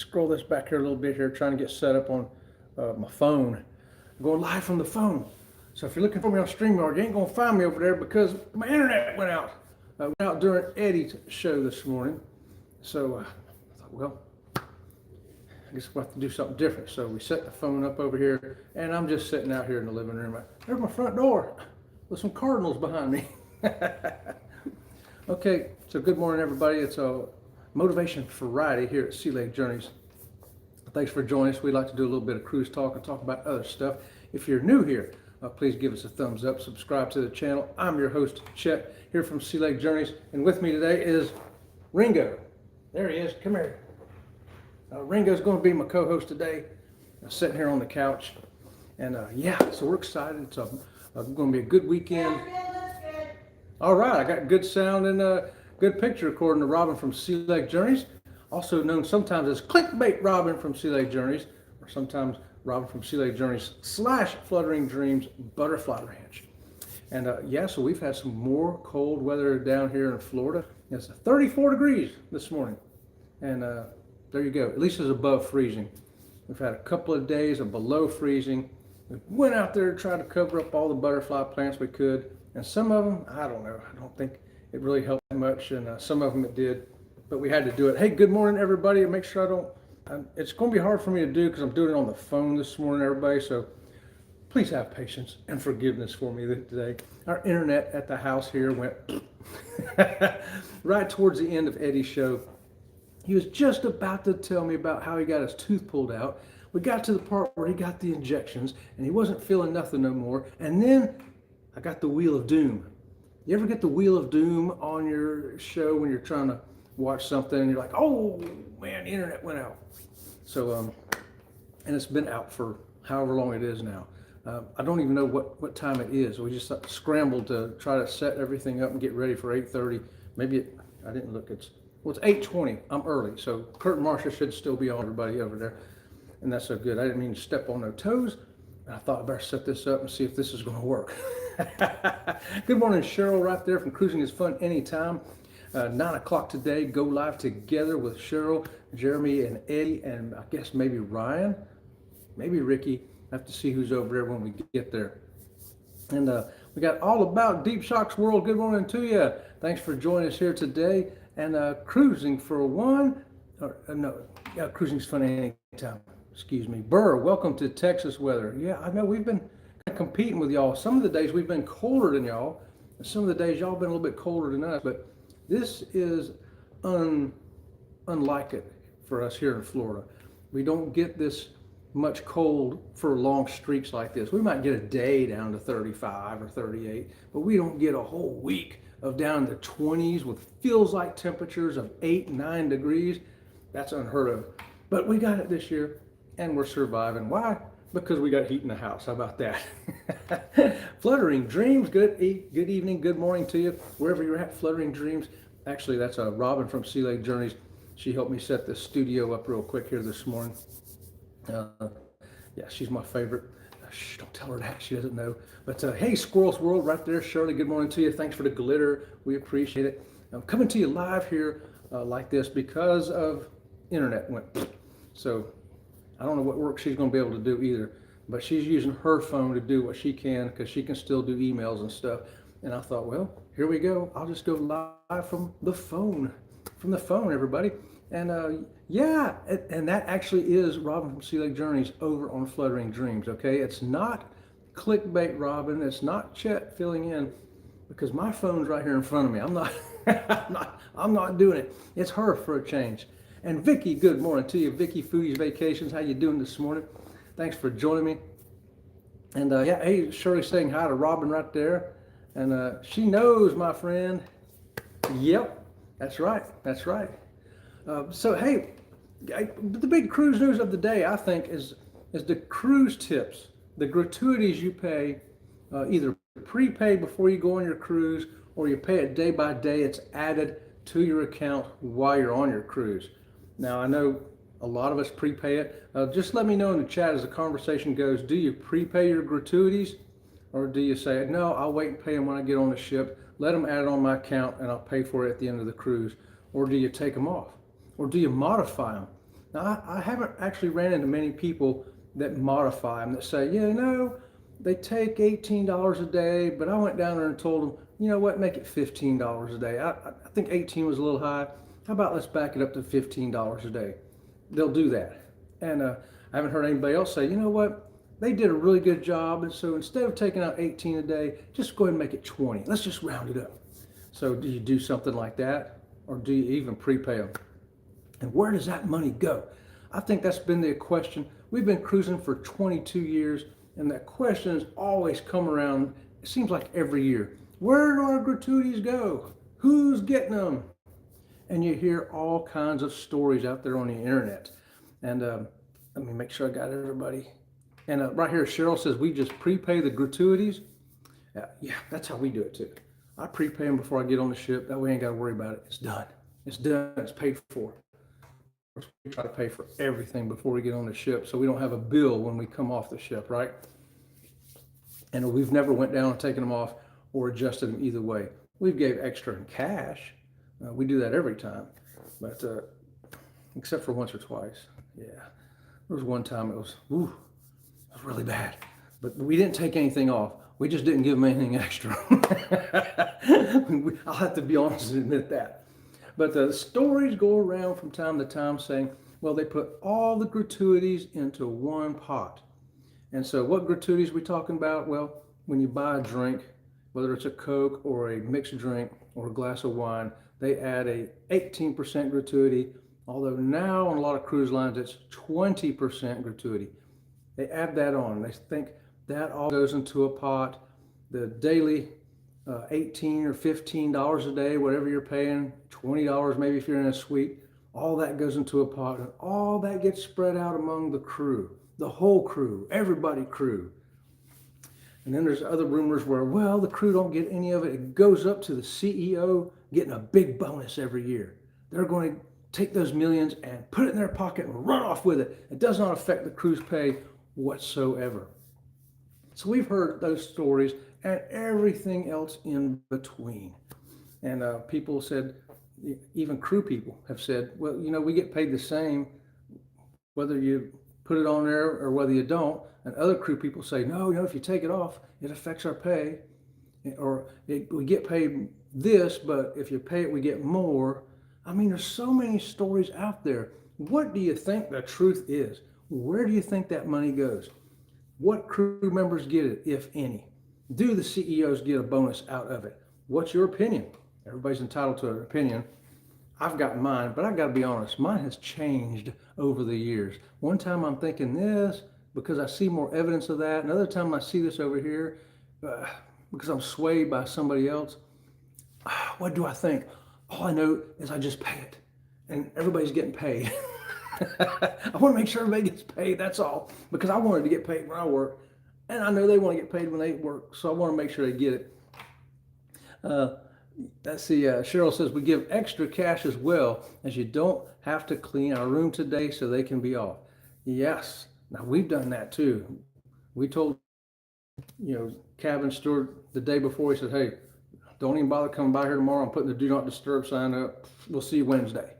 scroll this back here a little bit here, trying to get set up on my phone. I'm going live from the phone. So if you're looking for me on StreamYard, you ain't gonna find me over there because my internet went out. Went out during Eddie's show this morning. So I thought, well, I guess we'll have to do something different. So we set the phone up over here, and I'm just sitting out here in the living room. There's my front door with some cardinals behind me. Okay, so good morning, everybody. It's a Motivation Friday here at Sea Lake Journeys. Thanks for joining us. We like to do a little bit of cruise talk and talk about other stuff. If you're new here, please give us a thumbs up, subscribe to the channel. I'm your host, Chet, here from Sea Lake Journeys, and with me today is Ringo. There he is. Come here. Ringo's going to be my co-host today. I'm sitting here on the couch, and yeah, so we're excited. It's going to be a good weekend. All right, I got good sound and good picture according to Robin from Sea Lake Journeys, also known sometimes as Clickbait Robin from Sea Lake Journeys, or sometimes Robin from Sea Lake Journeys / Fluttering Dreams Butterfly Ranch. And yeah, so we've had some more cold weather down here in Florida. It's 34 degrees this morning, and there you go. At least it's above freezing. We've had a couple of days of below freezing. We went out there to try to cover up all the butterfly plants we could, and some of them, I don't know, I don't think it really helped much, and some of them it did, but we had to do it. Hey, good morning, everybody. Make sure I don't, it's going to be hard for me to do because I'm doing it on the phone this morning, everybody, so please have patience and forgiveness for me today. Our internet at the house here went right towards the end of Eddie's show. He was just about to tell me about how he got his tooth pulled out. We got to the part where he got the injections, and he wasn't feeling nothing no more, and then I got the Wheel of Doom. You ever get the Wheel of Doom on your show when you're trying to watch something and you're like, oh man, the internet went out. So, and it's been out for however long it is now. I don't even know what time it is. We just scrambled to try to set everything up and get ready for 8:30. Maybe I didn't look. It's 8:20. I'm early. So Kurt and Marcia should still be on, everybody over there. And that's so good. I didn't mean to step on no toes. I thought I better set this up and see if this is going to work. Good morning, Cheryl, right there from Cruising is Fun Anytime. 9 o'clock today, go live together with Cheryl, Jeremy, and Eddie, and I guess maybe Ryan, maybe Ricky. I have to see who's over there when we get there. And we got All About Deep Shock's World. Good morning to you. Thanks for joining us here today. And Cruising for One, Cruising is Fun Anytime. Excuse me. Burr, welcome to Texas weather. Yeah, I know we've been competing with y'all. Some of the days we've been colder than y'all, and some of the days y'all been a little bit colder than us, but this is unlike it for us here in Florida. We don't get this much cold for long streaks like this. We might get a day down to 35 or 38, but we don't get a whole week of down in the 20s with feels like temperatures of 8-9 degrees. That's unheard of. But we got it this year, and we're surviving. Why? Because we got heat in the house. How about that? Fluttering Dreams, good evening, good morning to you, wherever you're at. Fluttering Dreams. Actually, that's Robin from Sea Lake Journeys. She helped me set the studio up real quick here this morning. Yeah, she's my favorite. Shh, don't tell her that. She doesn't know. But hey, Squirrel's World right there. Shirley, good morning to you. Thanks for the glitter. We appreciate it. I'm coming to you live here like this because of internet went. So I don't know what work she's going to be able to do either, but she's using her phone to do what she can because she can still do emails and stuff. And I thought, well, here we go. I'll just go live from the phone, everybody. And yeah, and that actually is Robin from Sea Lake Journeys over on Fluttering Dreams. Okay, it's not Clickbait Robin. It's not Chet filling in because my phone's right here in front of me. I'm not, I'm not doing it. It's her for a change. And Vicky, good morning to you. Vicky Foodies Vacations, how you doing this morning? Thanks for joining me. And yeah, hey, Shirley saying hi to Robin right there. And she knows, my friend. Yep, that's right, that's right. So hey, the big cruise news of the day, I think, is the cruise tips, the gratuities you pay, either prepay before you go on your cruise, or you pay it day by day. It's added to your account while you're on your cruise. Now, I know a lot of us prepay it. Just let me know in the chat as the conversation goes, do you prepay your gratuities, or do you say, no, I'll wait and pay them when I get on the ship, let them add it on my account, and I'll pay for it at the end of the cruise? Or do you take them off? Or do you modify them? Now, I haven't actually ran into many people that modify them, that say, they take $18 a day, but I went down there and told them, you know what, make it $15 a day. I think 18 was a little high. How about let's back it up to $15 a day? They'll do that. And I haven't heard anybody else say, you know what, they did a really good job, and so instead of taking out 18 a day, just go ahead and make it 20. Let's just round it up. So do you do something like that, or do you even prepay them? And where does that money go? I think that's been the question. We've been cruising for 22 years, and that question has always come around, it seems like every year. Where do our gratuities go? Who's getting them? And you hear all kinds of stories out there on the internet. And let me make sure I got everybody. And right here, Cheryl says, we just prepay the gratuities. Yeah, that's how we do it too. I prepay them before I get on the ship. That way I ain't got to worry about it. It's done. It's done. It's paid for. We try to pay for everything before we get on the ship, so we don't have a bill when we come off the ship, right? And we've never went down and taken them off or adjusted them either way. We've gave extra in cash. We do that every time, but except for once or twice. Yeah, there was one time it was really bad, but we didn't take anything off. We just didn't give them anything extra. I'll have to be honest and admit that. But the stories go around from time to time saying, well, they put all the gratuities into one pot. And so what gratuities are we talking about? Well, when you buy a drink, whether it's a Coke or a mixed drink or a glass of wine, they add a 18% gratuity, although now on a lot of cruise lines, it's 20% gratuity. They add that on. They think that all goes into a pot. The daily $18 or $15 a day, whatever you're paying, $20 maybe if you're in a suite, all that goes into a pot, and all that gets spread out among the crew, the whole crew, everybody crew. And then there's other rumors where, well, the crew don't get any of it. It goes up to the CEO getting a big bonus every year. They're going to take those millions and put it in their pocket and run off with it. It does not affect the crew's pay whatsoever. So we've heard those stories and everything else in between. And people said, even crew people have said, well, we get paid the same whether you put it on there or whether you don't. And other crew people say, no, if you take it off, it affects our pay. Or we get paid this, but if you pay it, we get more. I mean, there's so many stories out there. What do you think the truth is? Where do you think that money goes? What crew members get it, if any? Do the CEOs get a bonus out of it? What's your opinion? Everybody's entitled to an opinion. I've got mine, but I got to be honest, mine has changed over the years. One time I'm thinking this because I see more evidence of that. Another time I see this over here because I'm swayed by somebody else. What do I think? All I know is I just pay it, and everybody's getting paid. I want to make sure everybody gets paid, that's all, because I wanted to get paid when I work, and I know they want to get paid when they work, so I want to make sure they get it. Let's see, Cheryl says, we give extra cash as well, as you don't have to clean our room today so they can be off. Yes, now we've done that too. We told, cabin steward the day before, he said, hey, don't even bother coming by here tomorrow. I'm putting the do not disturb sign up. We'll see you Wednesday.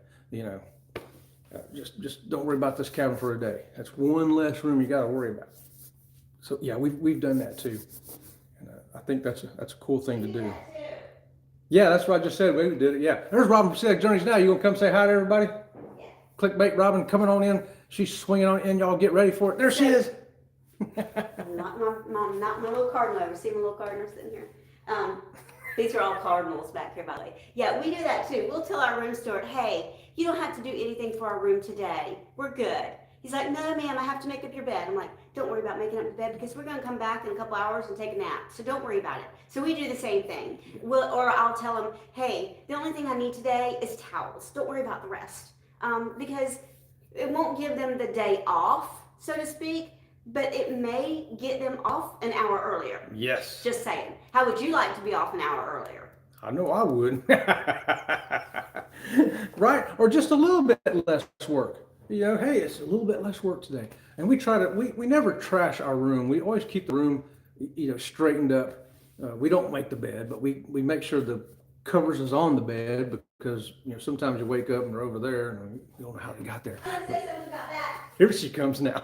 Just don't worry about this cabin for a day. That's one less room you got to worry about. So yeah, we've done that too, and I think that's a cool thing to do. Yeah, that's what I just said. We did it. Yeah, there's Robin from Select Journeys now. You gonna come say hi to everybody? Yeah. Clickbait Robin coming on in. She's swinging on in. Y'all get ready for it. There she is. not my little cardinal. See my little cardinal sitting here. These are all cardinals back here, by the way. Yeah, we do that too. We'll tell our room steward, hey, you don't have to do anything for our room today. We're good. He's like, no, ma'am, I have to make up your bed. I'm like, don't worry about making up the bed because we're going to come back in a couple hours and take a nap. So don't worry about it. So we do the same thing. Or I'll tell him, hey, the only thing I need today is towels. Don't worry about the rest. Because it won't give them the day off, so to speak, but it may get them off an hour earlier. Yes. Just saying. How would you like to be off an hour earlier? I know I would. Right? Or just a little bit less work. Hey, it's a little bit less work today. And we try to, we never trash our room. We always keep the room, straightened up. We don't make the bed, but we make sure the covers is on the bed because sometimes you wake up and they're over there and you don't know how they got there. I want to say something about that. Here she comes now.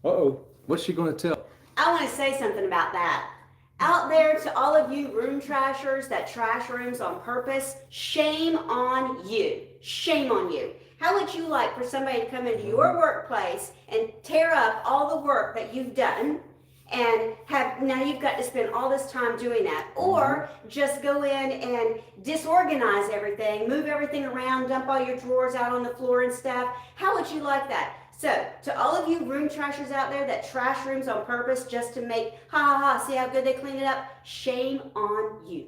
Uh-oh, what's she going to tell? I want to say something about that. Out there to all of you room trashers that trash rooms on purpose, shame on you. Shame on you. How would you like for somebody to come into your workplace and tear up all the work that you've done and now you've got to spend all this time doing that, or just go in and disorganize everything, move everything around, dump all your drawers out on the floor and stuff? How would you like that? So, to all of you room trashers out there that trash rooms on purpose just to make, see how good they clean it up, shame on you.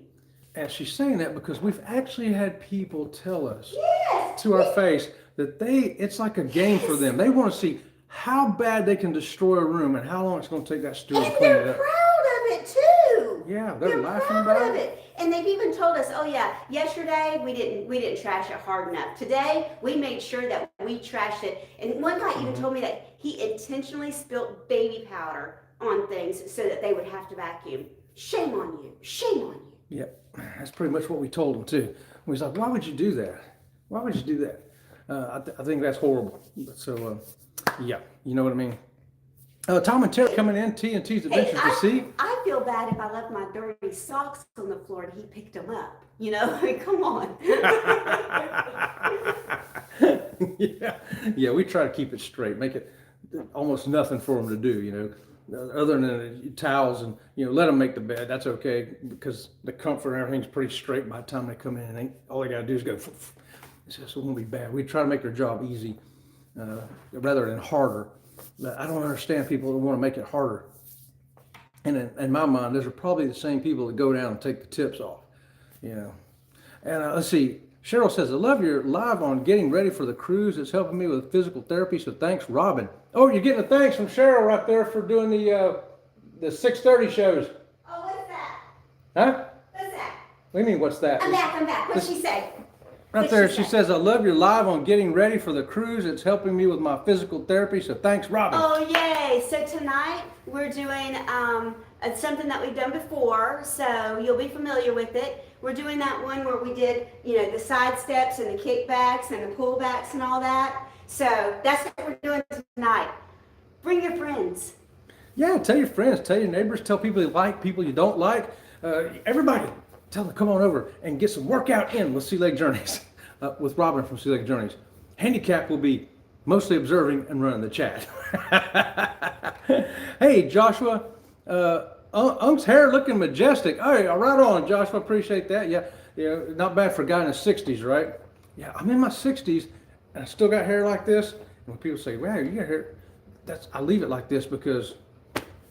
And she's saying that because we've actually had people tell us Yes, to our face that it's like a game for them. They want to see how bad they can destroy a room and how long it's going to take that steward to and clean it they're up. proud of it too. Yeah, they're laughing proud about of it. And they've even told us, oh yeah, yesterday we didn't trash it hard enough. Today we made sure that we trashed it. And one guy even told me that he intentionally spilled baby powder on things so that they would have to vacuum. Shame on you. Shame on you. Yep, that's pretty much what we told him too. We was like, why would you do that? Why would you do that? I think that's horrible. So, yeah, you know what I mean? Tom and Terry coming in, T&T's Adventures to See. I feel bad if I left my dirty socks on the floor and he picked them up. Come on. Yeah, we try to keep it straight, make it almost nothing for them to do, other than towels and, let them make the bed. That's okay because the comfort and everything's pretty straight by the time they come in. And all they got to do is go, it won't be bad. We try to make their job easy rather than harder. But I don't understand people that want to make it harder. And in my mind, those are probably the same people that go down and take the tips off, And let's see. Cheryl says, I love your live on getting ready for the cruise. It's helping me with physical therapy, so thanks, Robin. Oh, you're getting a thanks from Cheryl right there for doing the 6:30 shows. Oh, what's that? Huh? What's that? What do you mean, what's that? I'm back. What'd she say? Right there, she says, I love your live on getting ready for the cruise. It's helping me with my physical therapy, so thanks, Robin. Oh, yay. So tonight we're doing something that we've done before, so you'll be familiar with it. We're doing that one where we did, the side steps and the kickbacks and the pullbacks and all that. So that's what we're doing tonight. Bring your friends. Yeah, tell your friends, tell your neighbors, tell people you like, people you don't like. Everybody, tell them, come on over and get some workout in with Sea Lake Journeys, with Robin from Sea Lake Journeys. Handicap will be mostly observing and running the chat. Hey, Joshua, Unc's hair looking majestic. Hey, right on, Joshua, appreciate that. Yeah, not bad for a guy in his 60s, right? Yeah, I'm in my 60s and I still got hair like this. And when people say, wow, you got hair, I leave it like this because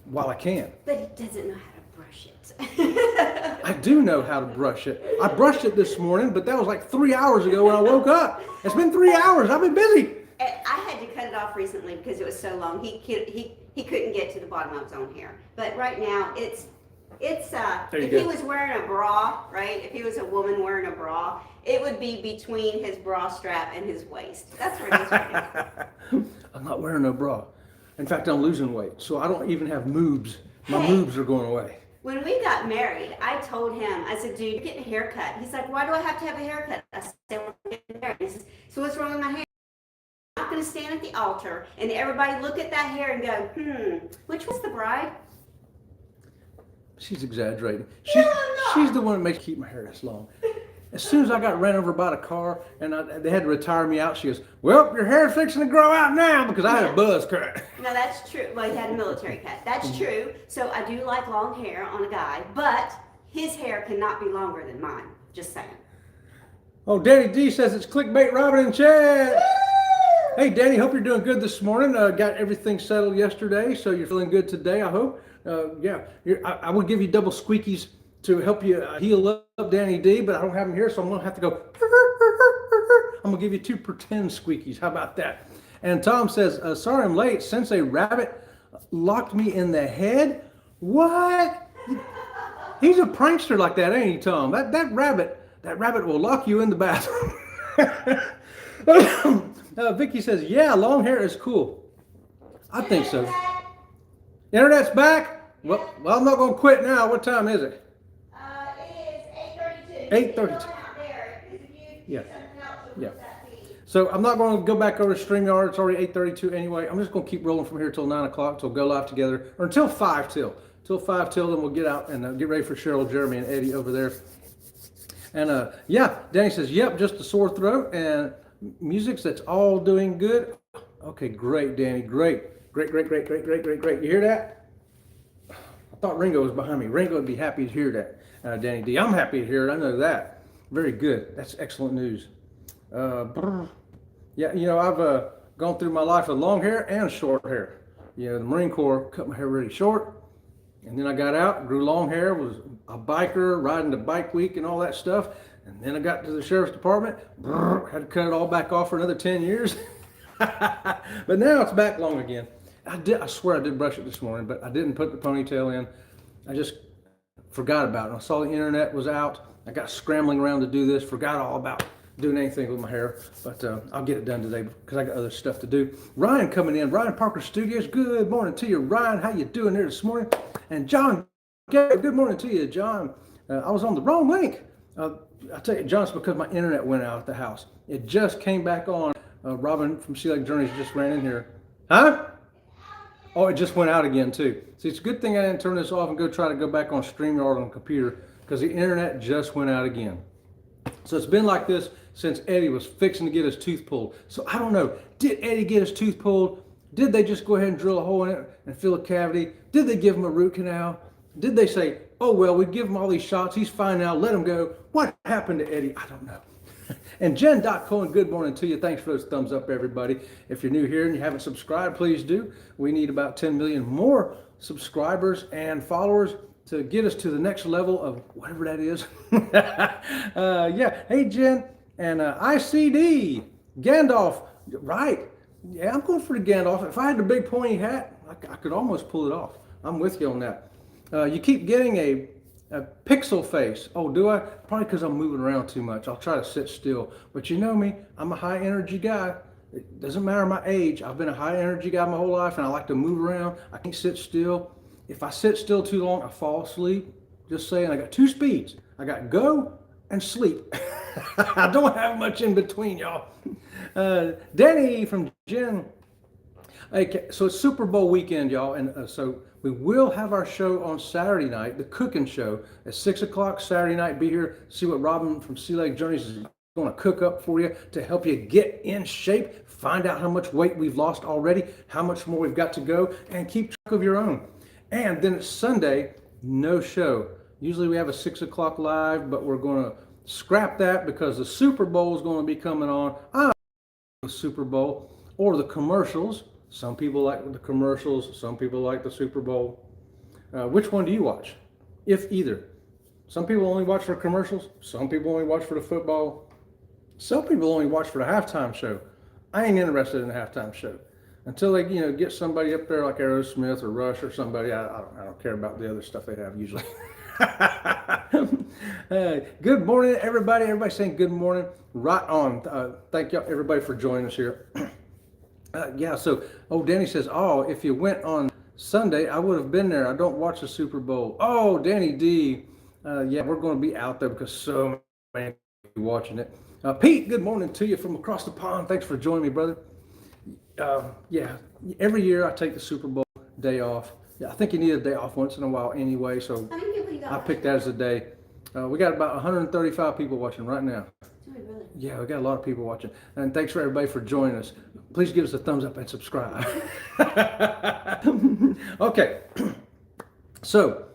while I can. But he doesn't know how to brush it. I do know how to brush it. I brushed it this morning, but that was like 3 hours ago when I woke up. It's been 3 hours. I've been busy. I had to cut it off recently because it was so long. He couldn't get to the bottom of his own hair. But right now it's if he was wearing a bra, right? If he was a woman wearing a bra, it would be between his bra strap and his waist. That's where he's right now. I'm not wearing no bra. In fact, I'm losing weight, so I don't even have moobs. My moobs are going away. When we got married, I told him, I said, dude, you're getting a haircut. He's like, why do I have to have a haircut? I said, well, I'm getting married. He says, so what's wrong with my hair? I'm not going to stand at the altar and everybody look at that hair and go, which was the bride? She's exaggerating. She's the one that makes me keep my hair this long. As soon as I got ran over by the car and they had to retire me out, she goes, well, your hair's fixing to grow out now because I had a buzz cut. No, that's true. Well, he had a military cut. That's true. So I do like long hair on a guy, but his hair cannot be longer than mine. Just saying. Oh, Danny D says it's clickbait Robin in chat. Woo! Hey, Danny, hope you're doing good this morning. Got everything settled yesterday, so you're feeling good today, I hope. I will give you double squeakies to help you heal up, Danny D, but I don't have them here, so I'm going to have to go. I'm going to give you 2 pretend squeakies. How about that? And Tom says, sorry I'm late. Since a rabbit locked me in the head. What? He's a prankster like that, ain't he, Tom? That rabbit will lock you in the bathroom. Vicky says, yeah, long hair is cool. I think so. Internet's back? Well, I'm not going to quit now. What time is it? It is 8:32. 8:32. Yeah. Yeah. So I'm not going to go back over to StreamYard. It's already 8:32 anyway. I'm just going to keep rolling from here till 9 o'clock, till go live together, or until 5 till. Till 5 till, then we'll get out and get ready for Cheryl, Jeremy, and Eddie over there. And yeah, Danny says, yep, just a sore throat and music's, that's all doing good. Okay, great, Danny, great. Great. You hear that? I thought Ringo was behind me. Ringo would be happy to hear that, Danny D. I'm happy to hear it. I know that. Very good. That's excellent news. Yeah, you know, I've gone through my life with long hair and short hair. You know, the Marine Corps cut my hair really short. And then I got out, grew long hair, was a biker, riding the bike week and all that stuff. And then I got to the sheriff's department, had to cut it all back off for another 10 years. But now it's back long again. I swear I did brush it this morning, but I didn't put the ponytail in. I just forgot about it. I saw the internet was out. I got scrambling around to do this, forgot all about doing anything with my hair, but I'll get it done today because I got other stuff to do. Ryan coming in, Ryan Parker Studios. Good morning to you, Ryan. How you doing there this morning? And John, good morning to you, John. I was on the wrong link. I'll tell you, John, it's because my internet went out at the house. It just came back on. Robin from Sea Lake Journeys just ran in here. Huh? Oh, it just went out again too. See, it's a good thing I didn't turn this off and try to go back on StreamYard on the computer because the internet just went out again. So it's been like this since Eddie was fixing to get his tooth pulled. So I don't know, did Eddie get his tooth pulled? Did they just go ahead and drill a hole in it and fill a cavity? Did they give him a root canal? Did they say, oh, well, we give him all these shots, he's fine now, let him go? What happened to Eddie? I don't know. And Jen.Cohen, good morning to you. Thanks for those thumbs up, everybody. If you're new here and you haven't subscribed, please do. We need about 10 million more subscribers and followers to get us to the next level of whatever that is. Yeah, hey, Jen. And ICD, Gandalf, right. Yeah, I'm going for the Gandalf. If I had the big pointy hat, I could almost pull it off. I'm with you on that. You keep getting a pixel face. Oh, do I? Probably because I'm moving around too much. I'll try to sit still. But you know me, I'm a high energy guy. It doesn't matter my age. I've been a high energy guy my whole life and I like to move around. I can't sit still. If I sit still too long, I fall asleep. Just saying, I got two speeds. I got go and sleep. I don't have much in between, y'all. Danny from Jen. Okay, so it's Super Bowl weekend, y'all, and so we will have our show on Saturday night, the cooking show, at 6 o'clock Saturday night. Be here, see what Robin from Sea Lake Journeys is going to cook up for you to help you get in shape, find out how much weight we've lost already, how much more we've got to go, and keep track of your own. And then it's Sunday, no show. Usually we have a 6 o'clock live, but we're going to scrap that because the Super Bowl is going to be coming on. I don't know the Super Bowl or the commercials. Some people like the commercials, some people like the Super Bowl. Which one do you watch, if either? Some people only watch for commercials. Some people only watch for the football. Some people only watch for the halftime show. I ain't interested in the halftime show. Until they, get somebody up there like Aerosmith or Rush or somebody. I don't care about the other stuff they have usually. Good morning, everybody. Everybody saying good morning. Right on. Thank you, everybody, for joining us here. Yeah, so, Danny says, if you went on Sunday, I would have been there. I don't watch the Super Bowl. Oh, Danny D. Yeah, we're going to be out there because so many people are watching it. Pete, good morning to you from across the pond. Thanks for joining me, brother. Yeah, every year I take the Super Bowl day off. Yeah, I think you need a day off once in a while anyway, so I picked that as a day. We got about 135 people watching right now. Yeah, we got a lot of people watching. And thanks for everybody for joining us. Please give us a thumbs up and subscribe. Okay. So,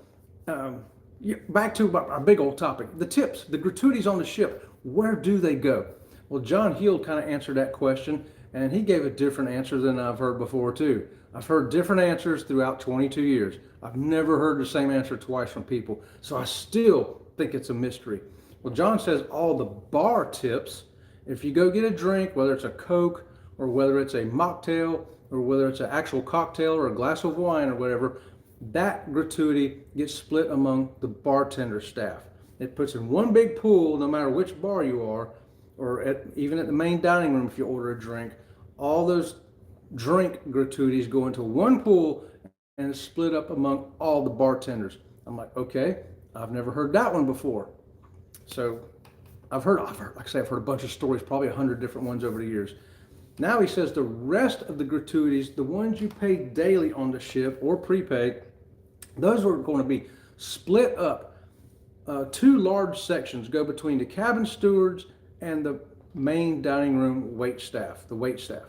back to our big old topic. The tips, the gratuities on the ship, where do they go? Well, John Heald kind of answered that question, and he gave a different answer than I've heard before, too. I've heard different answers throughout 22 years. I've never heard the same answer twice from people. So I still think it's a mystery. Well, John says all the bar tips, if you go get a drink, whether it's a Coke or whether it's a mocktail or whether it's an actual cocktail or a glass of wine or whatever, that gratuity gets split among the bartender staff. It puts in one big pool, no matter which bar you are, or even at the main dining room if you order a drink. All those drink gratuities go into one pool and it's split up among all the bartenders. I'm like, okay, I've never heard that one before. So I've heard, like I say, I've heard a bunch of stories, probably 100 different ones over the years. Now he says the rest of the gratuities, the ones you pay daily on the ship or prepaid, those are going to be split up. Two large sections go between the cabin stewards and the main dining room wait staff, the wait staff.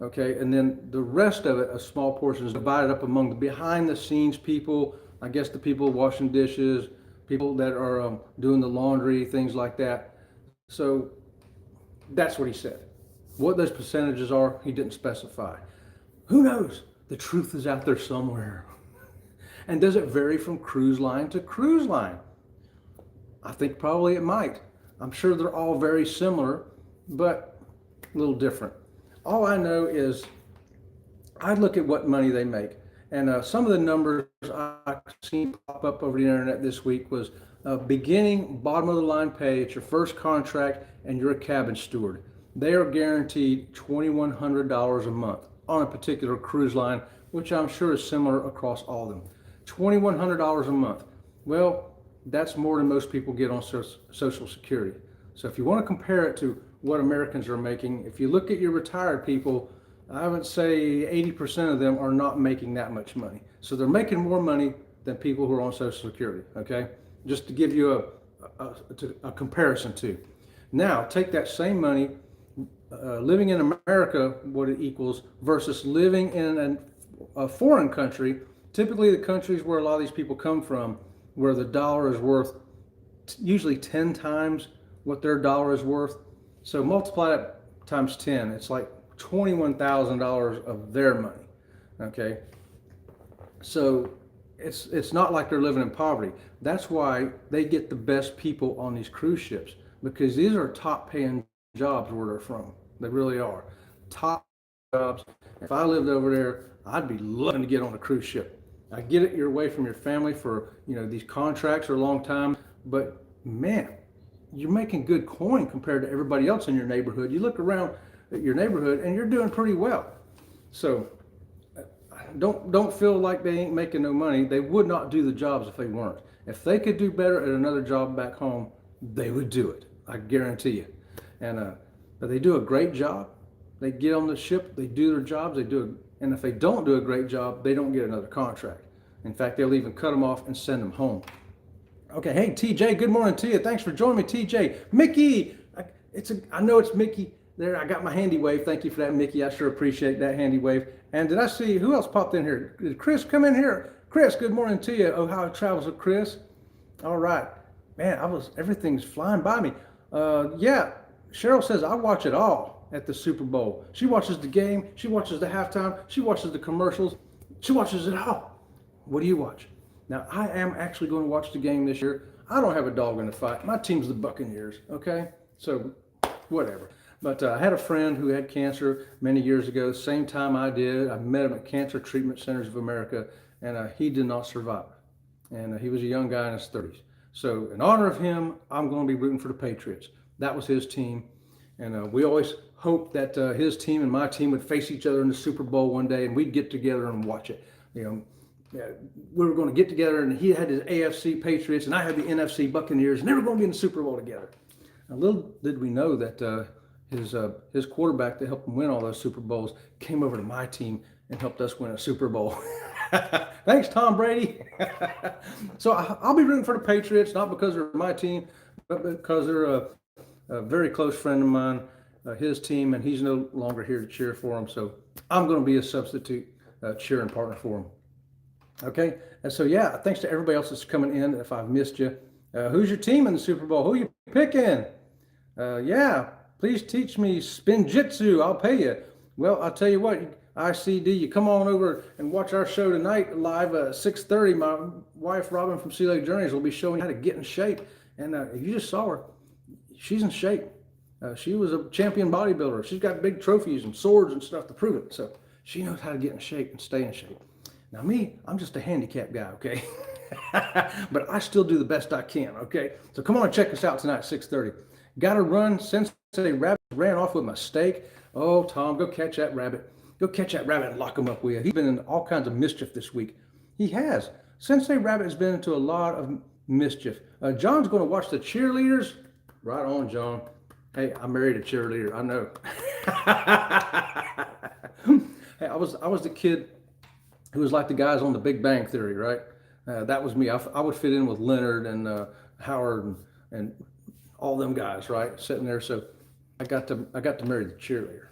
Okay, and then the rest of it, a small portion, is divided up among the behind the scenes people, I guess the people washing dishes, people that are doing the laundry, things like that. So that's what he said. What those percentages are, he didn't specify. Who knows? The truth is out there somewhere. And does it vary from cruise line to cruise line? I think probably it might. I'm sure they're all very similar, but a little different. All I know is I look at what money they make. And some of the numbers I've seen pop up over the internet this week was beginning bottom of the line pay at your first contract and you're a cabin steward. They are guaranteed $2,100 a month on a particular cruise line, which I'm sure is similar across all of them. $2,100 a month. Well, that's more than most people get on Social Security. So if you want to compare it to what Americans are making, if you look at your retired people, I would say 80% of them are not making that much money. So they're making more money than people who are on Social Security, okay? Just to give you a comparison too. Now, take that same money, living in America, what it equals, versus living in a foreign country, typically the countries where a lot of these people come from, where the dollar is worth usually 10 times what their dollar is worth. So multiply that times 10, it's like $21,000 of their money, okay? So it's not like they're living in poverty. That's why they get the best people on these cruise ships, because these are top paying jobs where they're from. They really are. Top jobs. If I lived over there, I'd be loving to get on a cruise ship. I get it, you're away from your family for, these contracts are a long time, but man, you're making good coin compared to everybody else in your neighborhood. You look around at your neighborhood and you're doing pretty well. So don't feel like they ain't making no money. They would not do the jobs if they weren't. If they could do better at another job back home, they would do it. I guarantee you. And but they do a great job. They get on the ship, they do their jobs, and if they don't do a great job, they don't get another contract. In fact, they'll even cut them off and send them home. Okay, hey TJ, good morning to you. Thanks for joining me, TJ. Mickey, I know it's Mickey there. I got my handy wave. Thank you for that, Mickey. I sure appreciate that handy wave. And did I see who else popped in here? Did Chris come in here? Chris, good morning to you. Ohio Travels with Chris. All right, man. Everything's flying by me. Yeah, Cheryl says I watch it all at the Super Bowl. She watches the game. She watches the halftime. She watches the commercials. She watches it all. What do you watch? Now, I am actually going to watch the game this year. I don't have a dog in the fight. My team's the Buccaneers, okay? So, whatever. But I had a friend who had cancer many years ago, same time I did. I met him at Cancer Treatment Centers of America, and he did not survive. And he was a young guy in his 30s. So, in honor of him, I'm going to be rooting for the Patriots. That was his team. And we always hoped that his team and my team would face each other in the Super Bowl one day, and we'd get together and watch it. We were going to get together, and he had his AFC Patriots, and I had the NFC Buccaneers, and they were going to be in the Super Bowl together. Now, little did we know that his quarterback that helped him win all those Super Bowls came over to my team and helped us win a Super Bowl. Thanks, Tom Brady. So I'll be rooting for the Patriots, not because they're my team, but because they're a very close friend of mine, his team, and he's no longer here to cheer for him. So I'm going to be a substitute cheering partner for him. Okay, and so yeah, thanks to everybody else that's coming in. If I've missed you, who's your team in the Super Bowl? Who you picking? Yeah, please teach me spinjitzu. I'll pay you. Well, I'll tell you what, ICD, you come on over and watch our show tonight live at 6:30. My wife Robin from Sea Lake Journeys will be showing you how to get in shape. And if you just saw her, she's in shape. She was a champion bodybuilder. She's got big trophies and swords and stuff to prove it. So she knows how to get in shape and stay in shape. Now me, I'm just a handicapped guy, okay? But I still do the best I can, okay? So come on and check us out tonight at 6:30. Got to run. Sensei Rabbit ran off with my steak. Oh, Tom, go catch that rabbit. Go catch that rabbit and lock him up with you. He's been in all kinds of mischief this week. He has. Sensei Rabbit has been into a lot of mischief. John's going to watch the cheerleaders. Right on, John. Hey, I married a cheerleader. I know. Hey, I was the kid who was like the guys on The Big Bang Theory, right? That was me. I would fit in with Leonard and Howard and all them guys, right? Sitting there. So I got to marry the cheerleader.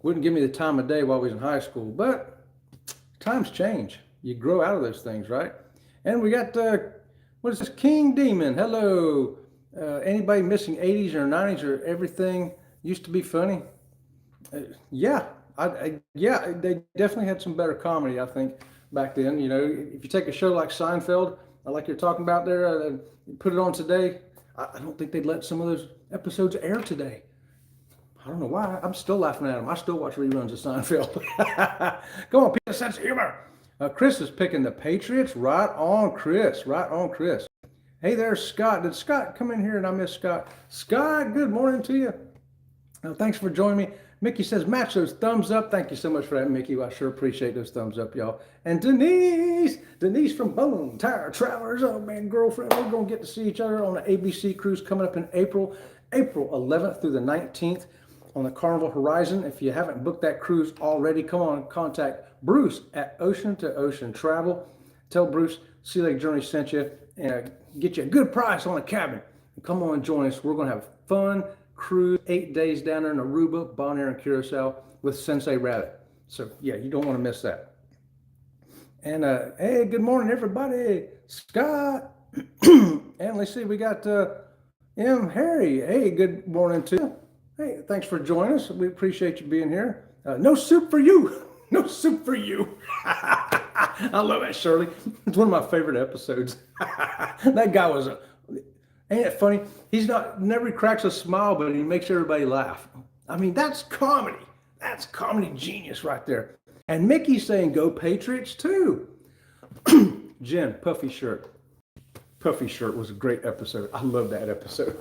Wouldn't give me the time of day while we was in high school, but times change. You grow out of those things, right? And we got what is this? King Demon. Hello. Anybody missing 80s or 90s or everything used to be funny? Yeah, yeah, they definitely had some better comedy, I think, back then. You know, if you take a show like Seinfeld, like you're talking about there, put it on today, I don't think they'd let some of those episodes air today. I don't know why. I'm still laughing at them. I still watch reruns of Seinfeld. Come on, people, sense of humor. Chris is picking the Patriots. Right on, Chris. Right on, Chris. Hey there, Scott. Did Scott come in here and I missed Scott? Scott, good morning to you. Thanks for joining me. Mickey says, match those thumbs up. Thank you so much for that, Mickey. I sure appreciate those thumbs up, y'all. And Denise from Bone Tire Travelers. Oh, man, girlfriend, we're going to get to see each other on the ABC cruise coming up in April 11th through the 19th on the Carnival Horizon. If you haven't booked that cruise already, come on, contact Bruce at Ocean to Ocean Travel. Tell Bruce Sea Lake Journey sent you and get you a good price on a cabin. Come on, join us. We're going to have fun cruise, 8 days down there in Aruba, Bonaire, and Curacao with Sensei Rabbit. So yeah, you don't want to miss that. And hey, good morning, everybody. Scott. And let's see, we got M. Harry. Hey, good morning to you. Hey, thanks for joining us. We appreciate you being here. No soup for you. No soup for you. I love that, Shirley. It's one of my favorite episodes. That guy was ain't it funny? He's never cracks a smile, but he makes everybody laugh. I mean, that's comedy. That's comedy genius right there. And Mickey's saying, go Patriots too. Jen, Puffy Shirt. Puffy Shirt was a great episode. I love that episode.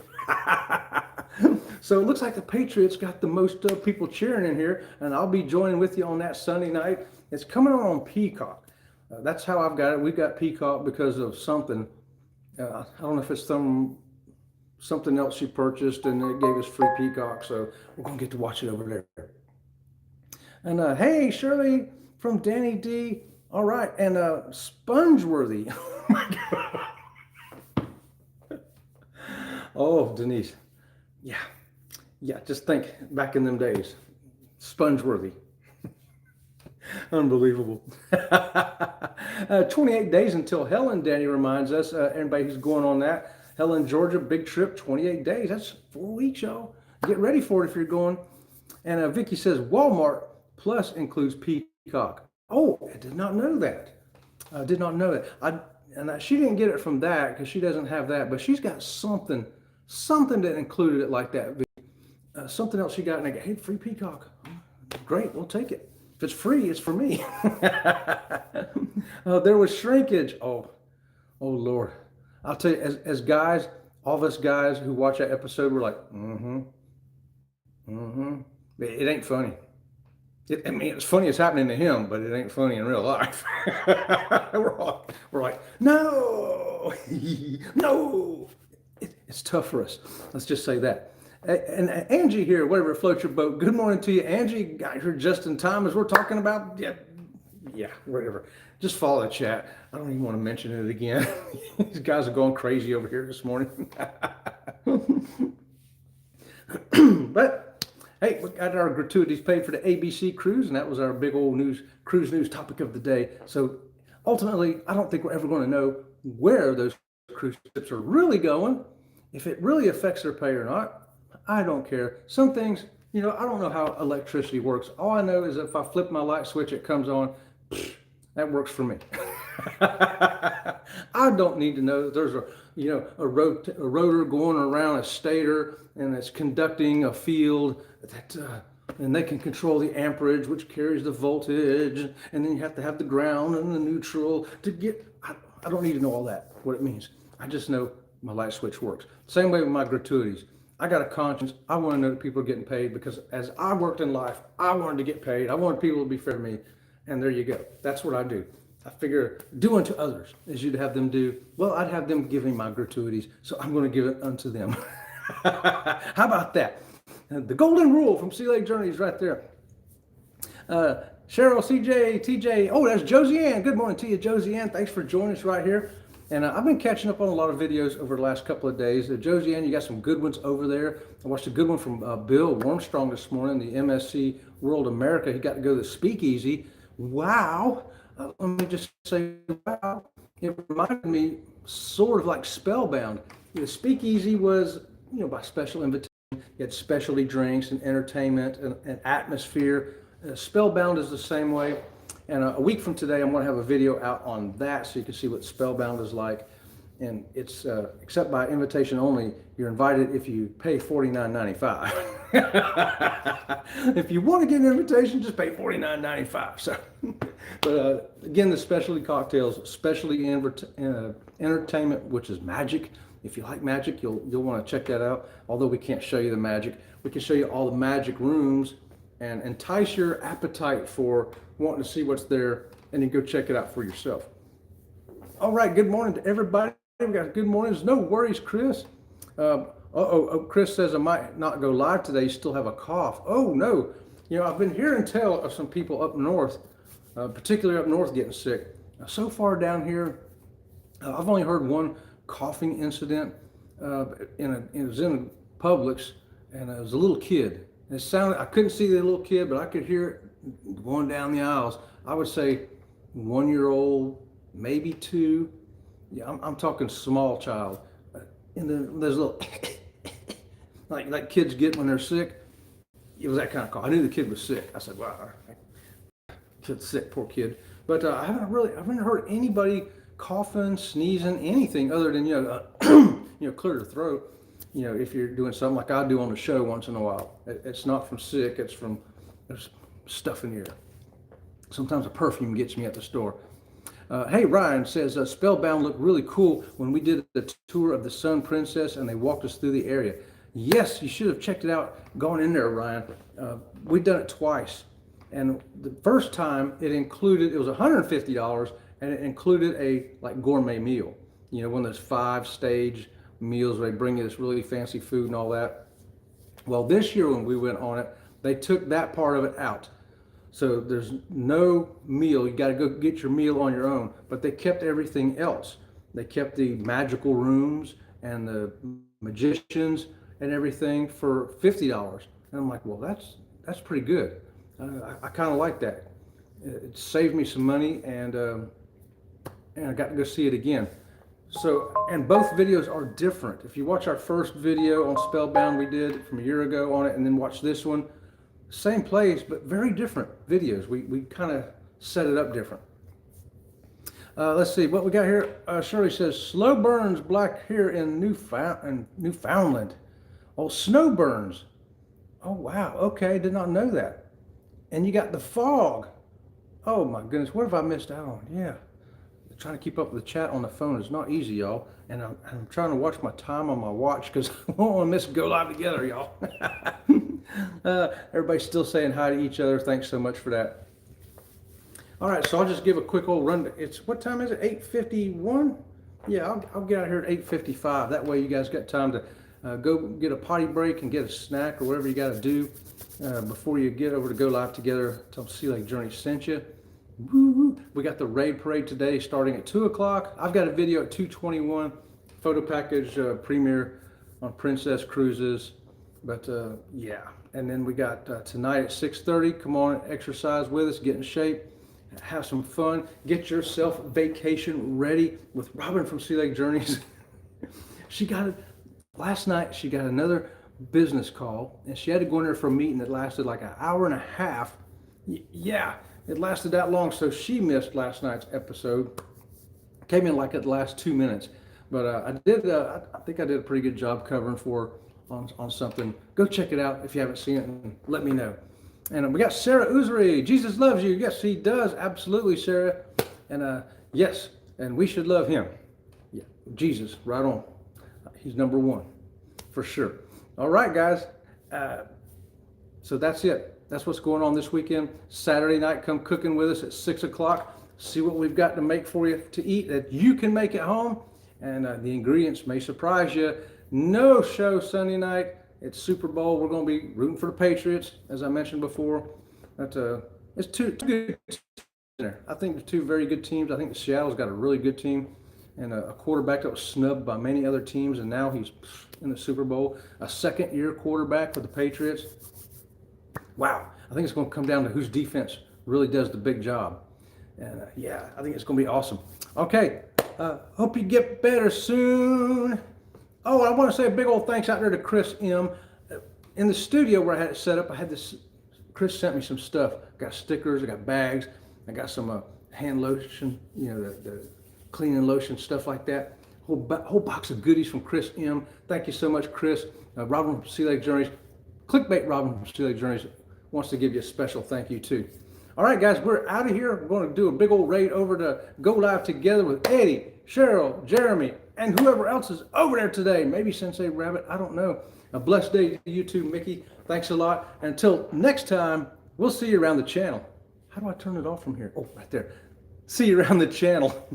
So it looks like the Patriots got the most people cheering in here, and I'll be joining with you on that Sunday night. It's coming on Peacock. That's how I've got it. We've got Peacock because of something. I don't know if it's something else she purchased and it gave us free Peacock, so we're gonna get to watch it over there. And hey, Shirley from Danny D. All right, and Spongeworthy. Oh my God. Oh, Denise. Yeah. Just think back in them days. Spongeworthy. Unbelievable. 28 days until Helen, Danny reminds us. Everybody who's going on that. Helen, Georgia, big trip, 28 days. That's 4 weeks, y'all. Get ready for it if you're going. And Vicky says Walmart Plus includes Peacock. Oh, I did not know that. I did not know that. She didn't get it from that because she doesn't have that, but she's got something that included it like that. Something else she got, and I go, hey, free Peacock. Great, we'll take it. If it's free, it's for me. There was shrinkage. Oh, Lord. I'll tell you, as guys, all of us guys who watch that episode, we're like, It ain't funny. I mean, it's funny it's happening to him, but it ain't funny in real life. we're like, no, no. It's tough for us. Let's just say that. And Angie here, whatever floats your boat. Good morning to you, Angie. Got here just in time as we're talking about. Yeah, whatever. Just follow the chat. I don't even want to mention it again. These guys are going crazy over here this morning. But hey, we got our gratuities paid for the ABC cruise, and that was our big old cruise news topic of the day. So ultimately, I don't think we're ever going to know where those cruise ships are really going, if it really affects their pay or not. I don't care. Some things, I don't know how electricity works. All I know is if I flip my light switch, it comes on. That works for me. I don't need to know that there's a rotor going around a stator and it's conducting a field that, and they can control the amperage, which carries the voltage, and then you have to have the ground and the neutral to get. I don't need to know all that, what it means. I just know my light switch works. Same way with my gratuities. I got a conscience. I want to know that people are getting paid because as I worked in life, I wanted to get paid. I wanted people to be fair to me. And there you go. That's what I do. I figure do unto others as you'd have them do. Well, I'd have them give me my gratuities, so I'm going to give it unto them. How about that? The golden rule from Sea Lake Journeys right there. Cheryl, CJ, TJ. Oh, that's Josie Ann. Good morning to you, Josie Ann. Thanks for joining us right here. And I've been catching up on a lot of videos over the last couple of days. Josie Ann, you got some good ones over there. I watched a good one from Bill Wormstrong this morning, the MSC World America. He got to go to the Speakeasy. Wow. Let me just say, wow. It reminded me sort of like Spellbound. The Speakeasy was, by special invitation. You had specialty drinks and entertainment and atmosphere. Spellbound is the same way. And a week from today, I'm going to have a video out on that so you can see what Spellbound is like. And it's except by invitation only. You're invited if you pay $49.95. If you want to get an invitation, just pay $49.95. So, but again, the specialty cocktails, specialty entertainment, which is magic. If you like magic, you'll want to check that out. Although we can't show you the magic, we can show you all the magic rooms and entice your appetite for wanting to see what's there, and then go check it out for yourself. All right, good morning to everybody. We got good mornings. No worries, Chris. Chris says I might not go live today. You still have a cough. Oh no, I've been hearing tell of some people up north, particularly up north, getting sick. So far down here, I've only heard one coughing incident. It was in Publix, and it was a little kid. It sounded, I couldn't see the little kid, but I could hear it going down the aisles. I would say 1 year old, maybe 2. Yeah, I'm talking small child. There's little like kids get when they're sick. It was that kind of call. I knew the kid was sick. I said, "Wow, kid's sick, poor kid." But I haven't heard anybody coughing, sneezing, anything other than clear the throat. If you're doing something like I do on the show once in a while, it's not from sick. It's from there's stuff in the air. Sometimes a perfume gets me at the store. Hey, Ryan says Spellbound looked really cool when we did the tour of the Sun Princess and they walked us through the area. Yes, you should have checked it out going in there, Ryan. We've done it twice. And the first time it was $150 and it included a gourmet meal. One of those 5-stage meals where they bring you this really fancy food and all that. Well, this year when we went on it, they took that part of it out. So there's no meal. You got to go get your meal on your own. But they kept everything else. They kept the magical rooms and the magicians and everything for $50. And I'm like, well, that's pretty good. I kind of like that. It saved me some money, and I got to go see it again. So, and both videos are different. If you watch our first video on Spellbound we did from a year ago on it, and then watch this one, same place, but very different videos. We kind of set it up different. Let's see what we got here. Shirley says, slow burns black here in Newfoundland. Oh, snow burns. Oh, wow. Okay, did not know that. And you got the fog. Oh, my goodness. What have I missed out on? Yeah. Trying to keep up with the chat on the phone is not easy, y'all. And I'm trying to watch my time on my watch because I don't want to miss Go Live Together, y'all. Everybody's still saying hi to each other. Thanks so much for that. All right, so I'll just give a quick old run. What time is it? 8:51? Yeah, I'll get out here at 8:55. That way you guys got time to go get a potty break and get a snack or whatever you got to do before you get over to Go Live Together. Tell Sea Lake Journey sent you. Woo-hoo. We got the raid parade today starting at 2 o'clock. I've got a video at 2:21, photo package premiere on Princess Cruises. But yeah, and then we got tonight at 6:30. Come on, exercise with us, get in shape, have some fun, get yourself vacation ready with Robin from Sea Lake Journeys. Last night she got another business call and she had to go in there for a meeting that lasted like an hour and a half. Yeah. It lasted that long, so she missed last night's episode. Came in like at the last 2 minutes, but I think I did a pretty good job covering for her on something. Go check it out if you haven't seen it, and let me know. And we got Sarah Uzuri. Jesus loves you. Yes, he does. Absolutely, Sarah. And yes, and we should love him. Yeah, Jesus, right on. He's number one, for sure. All right, guys. So that's it. That's what's going on this weekend. Saturday night, come cooking with us at 6 o'clock. see what we've got to make for you to eat that you can make at home. And the ingredients may surprise you. No show Sunday night. It's Super Bowl. We're going to be rooting for the Patriots, as I mentioned before. But it's two good teams there. I think the two very good teams. I think Seattle's got a really good team and a quarterback that was snubbed by many other teams, and now he's in the Super Bowl. A second-year quarterback for the Patriots. Wow. I think it's going to come down to whose defense really does the big job. And yeah, I think it's going to be awesome. Okay. Hope you get better soon. Oh, I want to say a big old thanks out there to Chris M. In the studio where I had it set up, I had this, Chris sent me some stuff. I got stickers, I got bags, I got some hand lotion, you know, the cleaning lotion, stuff like that. Whole box of goodies from Chris M. Thank you so much, Chris. Robin from Sea Lake Journeys, Clickbait Robin from Sea Lake Journeys wants to give you a special thank you too. All right, guys, we're out of here. We're going to do a big old raid over to Go Live Together with Eddie, Cheryl, Jeremy, and whoever else is over there today. Maybe Sensei Rabbit, I don't know. A blessed day to you too, Mickey. Thanks a lot. And until next time, we'll see you around the channel. How do I turn it off from here? Oh, right there. See you around the channel.